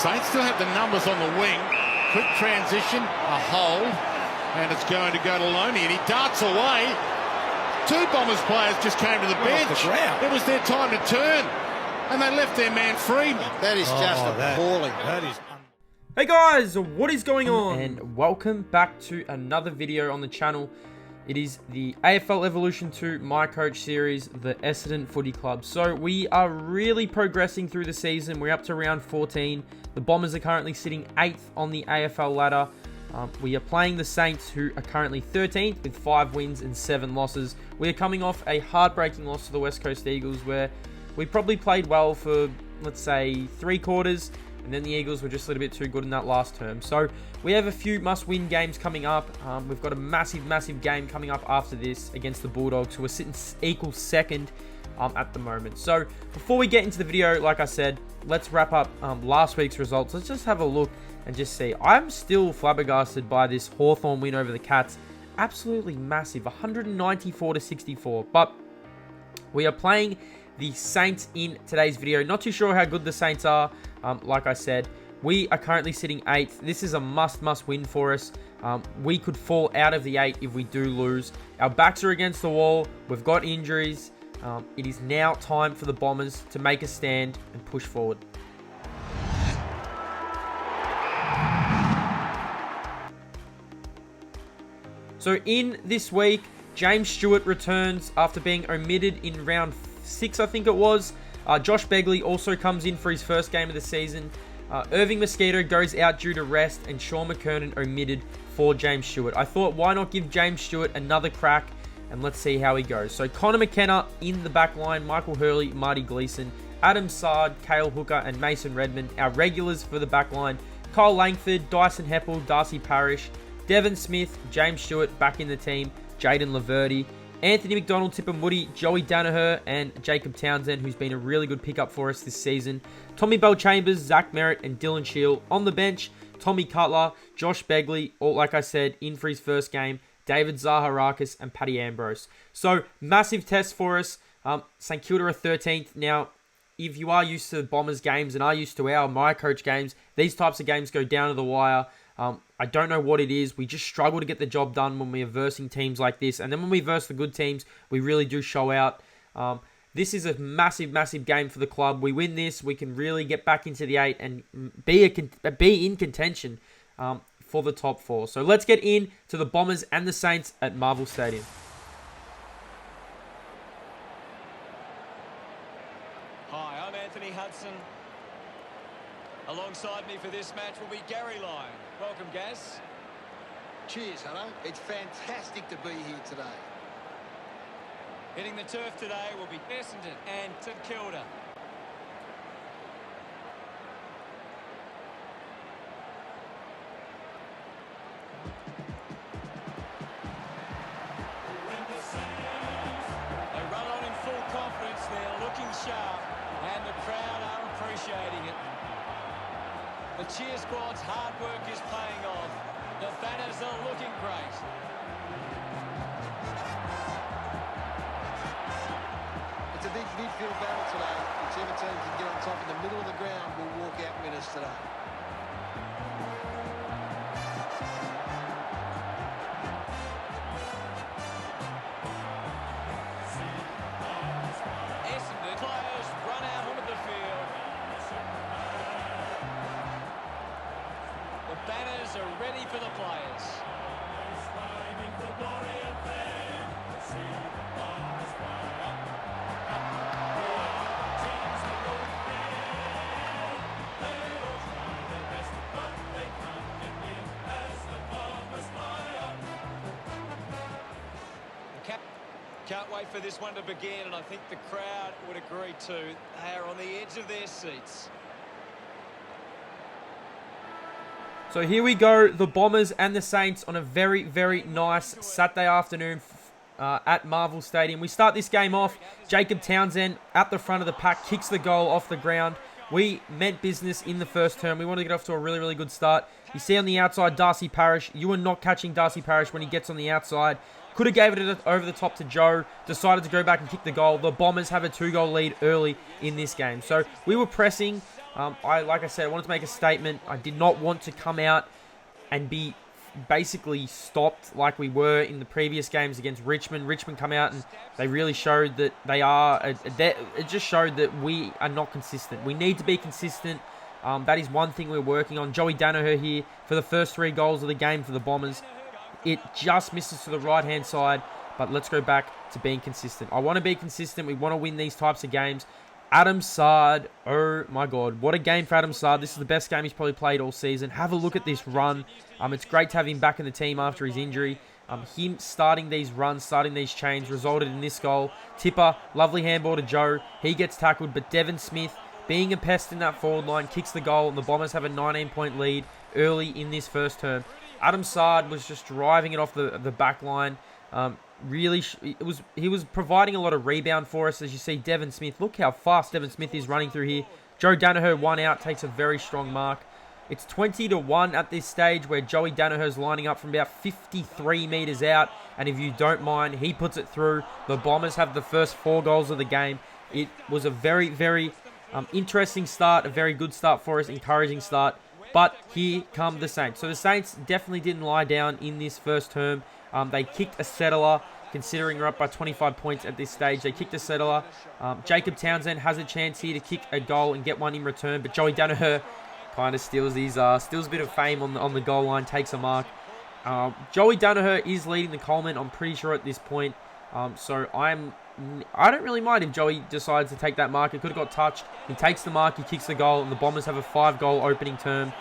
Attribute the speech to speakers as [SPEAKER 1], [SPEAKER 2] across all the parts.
[SPEAKER 1] Saints still have the numbers on the wing. Quick transition, a hold, and it's going to go to Loney, and he darts away. Two Bombers players just came to the bench. It was their time to turn, and they left their man free.
[SPEAKER 2] That is just appalling.
[SPEAKER 3] That is. Hey guys, what is going on? And welcome back to another video on the channel. It is the AFL Evolution 2 MyCoach series, the Essendon Footy Club. So we are really progressing through the season. We're up to round 14. The Bombers are currently sitting 8th on the AFL ladder. We are playing the Saints, who are currently 13th with 5 wins and 7 losses. We are coming off a heartbreaking loss to the West Coast Eagles, where we probably played well for, let's say, 3 quarters. And then the Eagles were just a little bit too good in that last term. So we have a few must-win games coming up. We've got a massive game coming up after this against the Bulldogs, who are sitting equal second at the moment. So before we get into the video, like I said, let's wrap up last week's results. Let's just have a look and just see. I'm still flabbergasted by this Hawthorn win over the Cats. Absolutely massive, 194-64. But we are playing the Saints in today's video. Not too sure how good the Saints are. Like I said, we are currently sitting 8th. This is a must win for us. We could fall out of the 8 if we do lose. Our backs are against the wall. We've got injuries. It is now time for the Bombers to make a stand and push forward. So in this week, James Stewart returns after being omitted in round 6, I think it was. Josh Begley also comes in for his first game of the season. Irving Mosquito goes out due to rest, and Sean McKernan omitted for James Stewart. I thought, why not give James Stewart another crack, and let's see how he goes. So Connor McKenna in the back line, Michael Hurley, Marty Gleeson, Adam Sard, Cale Hooker, and Mason Redmond. Our regulars for the back line, Kyle Langford, Dyson Heppel, Darcy Parish, Devon Smith, James Stewart back in the team, Jaden Laverty, Anthony McDonald, Tipper Moody, Joey Danaher, and Jacob Townsend, who's been a really good pickup for us this season. Tommy Bell-Chambers, Zach Merritt, and Dylan Shield on the bench. Tommy Cutler, Josh Begley, or like I said, in for his first game. David Zaharakis and Paddy Ambrose. So, massive test for us. St Kilda are 13th. Now, if you are used to the Bombers games and are used to our MyCoach games, these types of games go down to the wire. I don't know what it is. We just struggle to get the job done when we are versing teams like this. And then when we verse the good teams, we really do show out. This is a massive game for the club. We win this, we can really get back into the 8 and be in contention for the top 4. So let's get in to the Bombers and the Saints at Marvel Stadium.
[SPEAKER 4] Hi, I'm Anthony Hudson. Alongside me for this match will be Gary Lyon. Welcome, Gaz.
[SPEAKER 2] Cheers, Hutto. It's fantastic to be here today.
[SPEAKER 4] Hitting the turf today will be Essendon and St Kilda. They run on in full confidence. They're looking sharp, and the crowd are appreciating it. The cheer squad's hard work is paying off. The banners are looking great.
[SPEAKER 2] It's a big midfield battle today. Whichever team can get on top in the middle of the ground will walk out winners today.
[SPEAKER 4] Essendon players run out onto the field. The banners are ready for the players. Can't wait for this one to begin, and I think the crowd would agree too. They are on the edge of their seats.
[SPEAKER 3] So here we go, the Bombers and the Saints on a very nice Saturday afternoon at Marvel Stadium. We start this game off. Jacob Townsend at the front of the pack kicks the goal off the ground. We meant business in the first term. We want to get off to a really good start. You see on the outside, Darcy Parish. You are not catching Darcy Parish when he gets on the outside. Could have gave it over the top to Joe. Decided to go back and kick the goal. The Bombers have a 2-goal lead early in this game. So we were pressing. Like I said, I wanted to make a statement. I did not want to come out and be basically stopped like we were in the previous games against Richmond. Richmond come out and they really showed that they are. It just showed that we are not consistent. We need to be consistent. That is one thing we're working on. Joey Danaher here for the first 3 goals of the game for the Bombers. It just misses to the right-hand side, but let's go back to being consistent. I want to be consistent. We want to win these types of games. Adam Sard, oh my God, what a game for Adam Sard. This is the best game he's probably played all season. Have a look at this run. It's great to have him back in the team after his injury. Him starting these runs, starting these chains, resulted in this goal. Tipper, lovely handball to Joe. He gets tackled, but Devon Smith, being a pest in that forward line, kicks the goal, and the Bombers have a 19-point lead early in this first term. Adam Sard was just driving it off the back line. He was providing a lot of rebound for us. As you see, Devon Smith, look how fast Devon Smith is running through here. Joe Danaher, 1 out, takes a very strong mark. It's 20-1 at this stage where Joey Danaher's lining up from about 53 metres out. And if you don't mind, he puts it through. The Bombers have the first 4 goals of the game. It was a very, very interesting start, a very good start for us, encouraging start. But here come the Saints. So the Saints definitely didn't lie down in this first term. They kicked a settler, considering we're up by 25 points at this stage. They kicked a settler. Jacob Townsend has a chance here to kick a goal and get one in return, but Joey Danaher kind of steals a bit of fame on the goal line, takes a mark. Joey Danaher is leading the Coleman, I'm pretty sure at this point. So I don't really mind if Joey decides to take that mark. It could have got touched. He takes the mark, he kicks the goal, and the Bombers have a 5-goal opening term.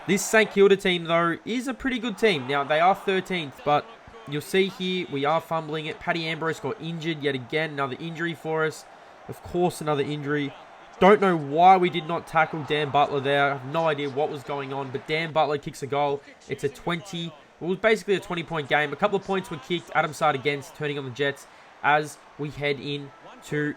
[SPEAKER 3] This St Kilda team, though, is a pretty good team. Now, they are 13th, but you'll see here we are fumbling it. Paddy Ambrose got injured yet again. Another injury for us. Of course, another injury. Don't know why we did not tackle Dan Butler there. I have no idea what was going on, but Dan Butler kicks a goal. It's a 20. It was basically a 20-point game. A couple of points were kicked. Adam Sard against, turning on the Jets as we head in to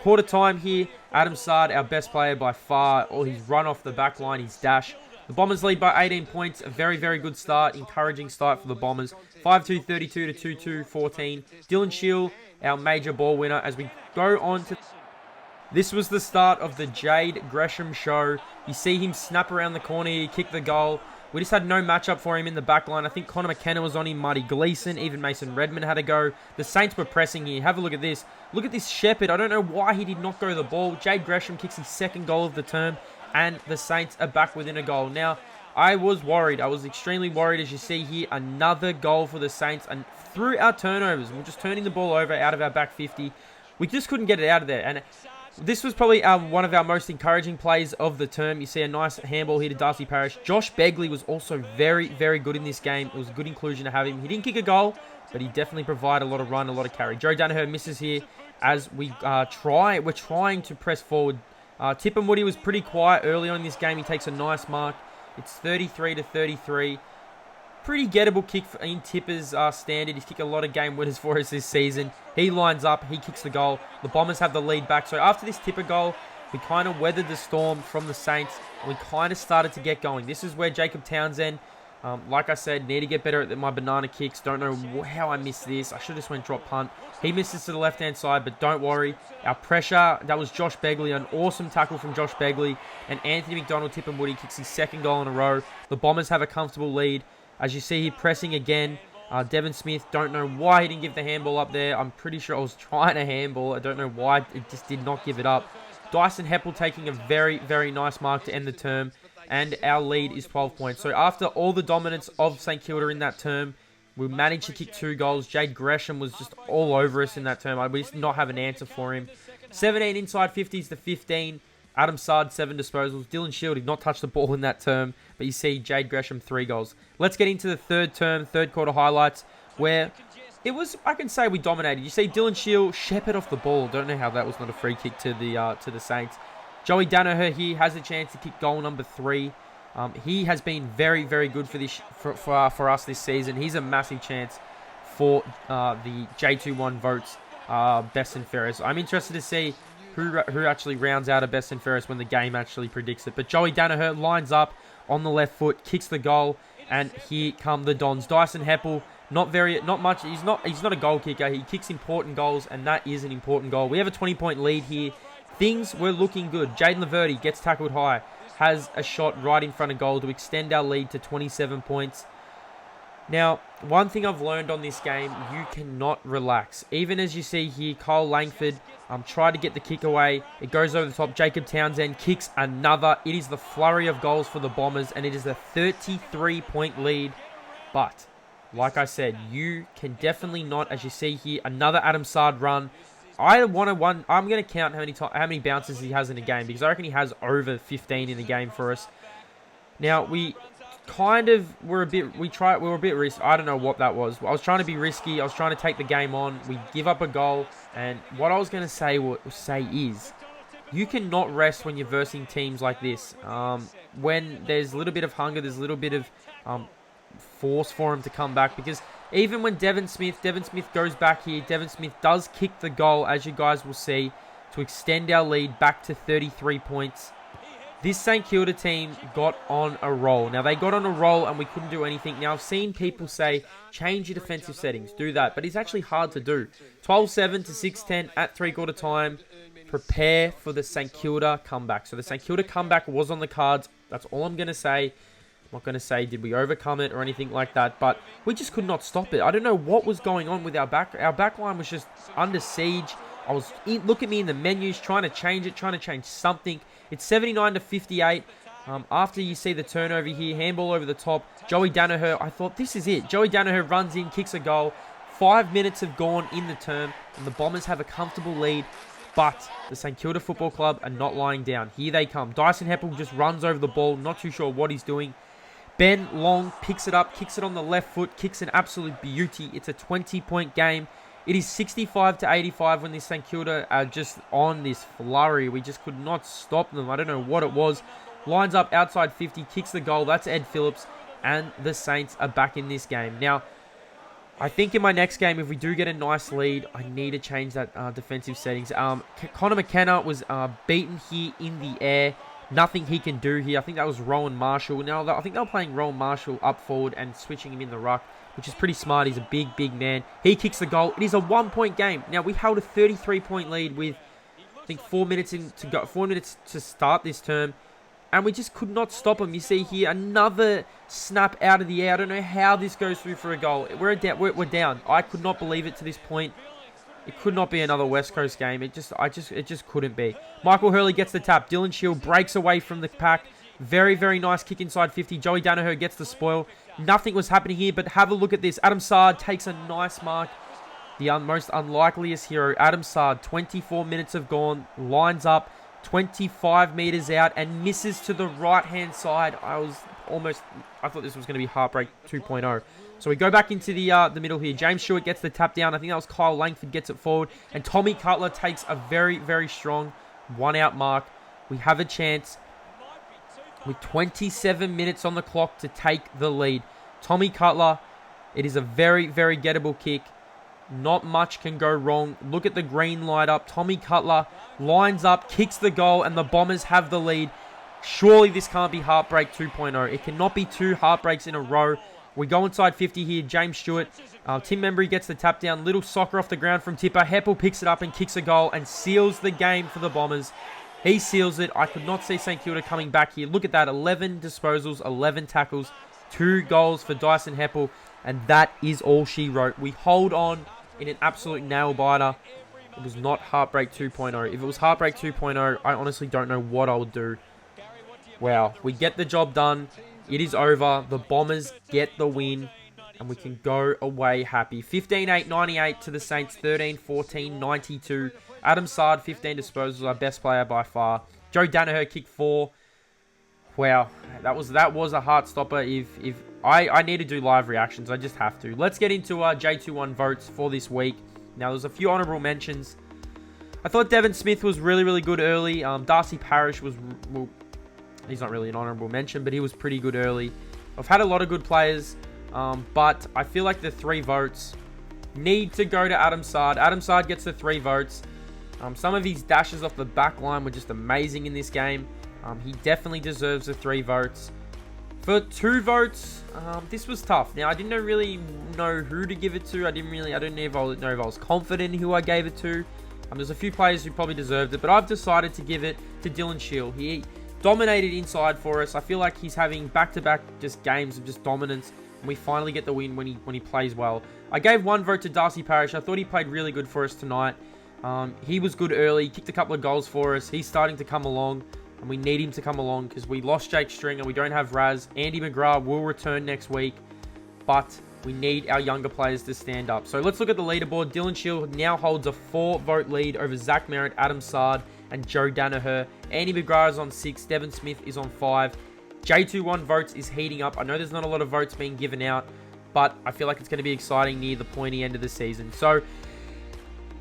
[SPEAKER 3] quarter time here. Adam Sard, our best player by far. Or his run off the back line, his dash. The Bombers lead by 18 points. A very, very good start. Encouraging start for the Bombers. 5-2, 32 to 2-2, 14. Dylan Shield, our major ball winner as we go on to... This was the start of the Jade Gresham show. You see him snap around the corner, he kicked the goal. We just had no matchup for him in the back line. I think Connor McKenna was on him, Marty Gleeson, even Mason Redmond had a go. The Saints were pressing here. Have a look at this. Look at this Shepherd. I don't know why he did not go to the ball. Jade Gresham kicks his 2nd goal of the term, and the Saints are back within a goal. Now, I was worried. I was extremely worried, as you see here. Another goal for the Saints, and through our turnovers, we're just turning the ball over out of our back 50. We just couldn't get it out of there, and this was probably one of our most encouraging plays of the term. You see a nice handball here to Darcy Parish. Josh Begley was also very, very good in this game. It was a good inclusion to have him. He didn't kick a goal, but he definitely provided a lot of run, a lot of carry. Joe Danaher misses here as we're trying to press forward. Tip and Woody was pretty quiet early on in this game. He takes a nice mark. It's 33 to 33. Pretty gettable kick in Tipper's standard. He's kicked a lot of game winners for us this season. He lines up. He kicks the goal. The Bombers have the lead back. So after this Tipper goal, we kind of weathered the storm from the Saints. And we kind of started to get going. This is where Jacob Townsend, like I said, need to get better at my banana kicks. Don't know how I missed this. I should have just went drop punt. He misses to the left-hand side, but don't worry. Our pressure, that was Josh Begley. An awesome tackle from Josh Begley. And Anthony McDonald, Tip and Woody kicks his 2nd goal in a row. The Bombers have a comfortable lead. As you see, he pressing again. Devon Smith, don't know why he didn't give the handball up there. I'm pretty sure I was trying to handball. I don't know why it just did not give it up. Dyson Heppel taking a very, very nice mark to end the term. And our lead is 12 points. So after all the dominance of St Kilda in that term, we managed to kick 2 goals. Jade Gresham was just all over us in that term. We just did not have an answer for him. 17 inside 50s to 15. Adam Sard, 7 disposals. Dylan Shield did not touch the ball in that term. But you see Jade Gresham, 3 goals. Let's get into the third term, third quarter highlights, where it was, I can say we dominated. You see Dylan Shield shepherd off the ball. Don't know how that was not a free kick to the Saints. Joey Danaher here has a chance to kick goal number 3. He has been very, very good for us this season. He's a massive chance for the J21 votes, best and fairest. I'm interested to see who actually rounds out a best and fairest when the game actually predicts it. But Joey Danaher lines up on the left foot, kicks the goal, and here come the Dons. Dyson Heppel, not much. He's not a goal kicker. He kicks important goals, and that is an important goal. We have a 20-point lead here. things were looking good. Jaden Laverty gets tackled high, has a shot right in front of goal to extend our lead to 27 points. Now, one thing I've learned on this game, you cannot relax. Even as you see here, Kyle Langford tried to get the kick away. It goes over the top. Jacob Townsend kicks another. It is the flurry of goals for the Bombers, and it is a 33-point lead. But, like I said, you can definitely not, as you see here, another Adam Sard run. I'm going to count how many bounces he has in a game, because I reckon he has over 15 in the game for us. Now, we were a bit risky. I don't know what that was. I was trying to be risky. I was trying to take the game on. We give up a goal. And what I was going to say is, you cannot rest when you're versing teams like this. When there's a little bit of hunger, there's a little bit of force for him to come back. Because even when Devon Smith goes back here, Devon Smith does kick the goal, as you guys will see, to extend our lead back to 33 points. This St Kilda team got on a roll. Now, they got on a roll and we couldn't do anything. Now, I've seen people say, change your defensive settings, do that. But it's actually hard to do. 12-7 to 6-10 at three-quarter time. Prepare for the St Kilda comeback. So the St Kilda comeback was on the cards. That's all I'm going to say. I'm not going to say, did we overcome it or anything like that. But we just could not stop it. I don't know what was going on with our back. Our back line was just under siege. Look at me in the menus, trying to change something. It's 79 to 58. After you see the turnover here, handball over the top. Joey Danaher, I thought this is it. Joey Danaher runs in, kicks a goal. 5 minutes have gone in the term, and the Bombers have a comfortable lead. But the St Kilda Football Club are not lying down. Here they come. Dyson Heppel just runs over the ball, not too sure what he's doing. Ben Long picks it up, kicks it on the left foot, kicks an absolute beauty. It's a 20-point game. It is 65 to 85 when the St Kilda are just on this flurry. We just could not stop them. I don't know what it was. Lines up outside 50, kicks the goal. That's Ed Phillips. And the Saints are back in this game. Now, I think in my next game, if we do get a nice lead, I need to change that defensive settings. Connor McKenna was beaten here in the air. Nothing he can do here. I think that was Rowan Marshall. Now, I think they were playing Rowan Marshall up forward and switching him in the ruck, which is pretty smart. He's a big, big man. He kicks the goal. It is a 1-point game. Now, we held a 33-point lead with, I think, 4 minutes to start this term, and we just could not stop him. You see here, another snap out of the air. I don't know how this goes through for a goal. We're down. I could not believe it to this point. It could not be another West Coast game. It just couldn't be. Michael Hurley gets the tap. Dylan Shield breaks away from the pack. Very, very nice kick inside 50. Joey Danaher gets the spoil. Nothing was happening here, but have a look at this. Adam Sard takes a nice mark. The most unlikeliest hero, Adam Sard. 24 minutes have gone. Lines up. 25 meters out and misses to the right-hand side. I thought this was going to be Heartbreak 2.0. So we go back into the middle here. James Stewart gets the tap down. I think that was Kyle Langford gets it forward. And Tommy Cutler takes a very, very strong one-out mark. We have a chance with 27 minutes on the clock to take the lead. Tommy Cutler, it is a very, very gettable kick. Not much can go wrong. Look at the green light up. Tommy Cutler lines up, kicks the goal, and the Bombers have the lead. Surely this can't be Heartbreak 2.0. It cannot be 2 heartbreaks in a row. We go inside 50 here. James Stewart. Tim Membry gets the tap down. Little soccer off the ground from Tipper. Heppel picks it up and kicks a goal and seals the game for the Bombers. He seals it. I could not see St Kilda coming back here. Look at that. 11 disposals, 11 tackles, 2 goals for Dyson Heppel. And that is all she wrote. We hold on in an absolute nail-biter. It was not Heartbreak 2.0. If it was Heartbreak 2.0, I honestly don't know what I would do. Wow. We get the job done. It is over. The Bombers get the win. And we can go away happy. 15-8, 98 to the Saints. 13-14, 92. Adam Sard, 15 disposals. Our best player by far. Joe Danaher, kick 4. Wow. That was a heart stopper. If I need to do live reactions. I just have to. Let's get into our J21 votes for this week. Now, there's a few honourable mentions. I thought Devon Smith was really, really good early. Darcy Parish was... Well, he's not really an honourable mention, but he was pretty good early. I've had a lot of good players, but I feel like the 3 votes need to go to Adam Sard. Adam Sard gets the 3 votes. Some of his dashes off the back line were just amazing in this game. He definitely deserves the 3 votes. For 2 votes, this was tough. Now, I didn't really know who to give it to. I don't know if I was confident in who I gave it to. There's a few players who probably deserved it, but I've decided to give it to Dylan Shield. He dominated inside for us. I feel like he's having back-to-back just games of just dominance, and we finally get the win when he plays well. I gave 1 vote to Darcy Parish. I thought he played really good for us tonight. He was good early, kicked a couple of goals for us. He's starting to come along, and we need him to come along because we lost Jake Stringer. We don't have Raz. Andy McGrath will return next week, but we need our younger players to stand up. So let's look at the leaderboard. Dylan Shield now holds a 4-vote lead over Zach Merritt, Adam Sard, and Joe Danaher. Andy McGrath is on 6. Devon Smith is on 5. J21 votes is heating up. I know there's not a lot of votes being given out, but I feel like it's going to be exciting near the pointy end of the season. So,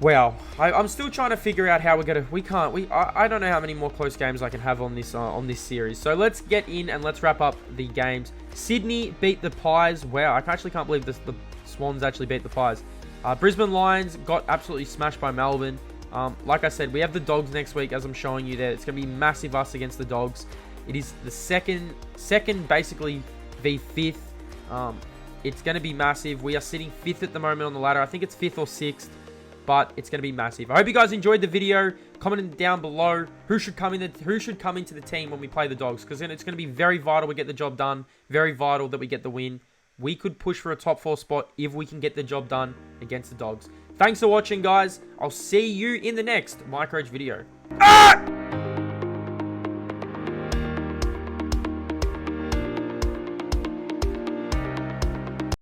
[SPEAKER 3] wow, I'm still trying to figure out how we're going to... I don't know how many more close games I can have on this series. So let's get in and let's wrap up the games. Sydney beat the Pies. Wow, I actually can't believe this. The Swans actually beat the Pies. Brisbane Lions got absolutely smashed by Melbourne. Like I said, we have the Dogs next week, as I'm showing you there. It's going to be massive us against the Dogs. It is the second basically v 5th. It's going to be massive. We are sitting 5th at the moment on the ladder. I think it's 5th or 6th, but it's going to be massive. I hope you guys enjoyed the video. Comment down below who should come into the team when we play the Dogs, because then it's going to be very vital we get the job done. Very vital that we get the win. We could push for a top 4 spot if we can get the job done against the Dogs. Thanks for watching, guys. I'll see you in the next MyCoach video.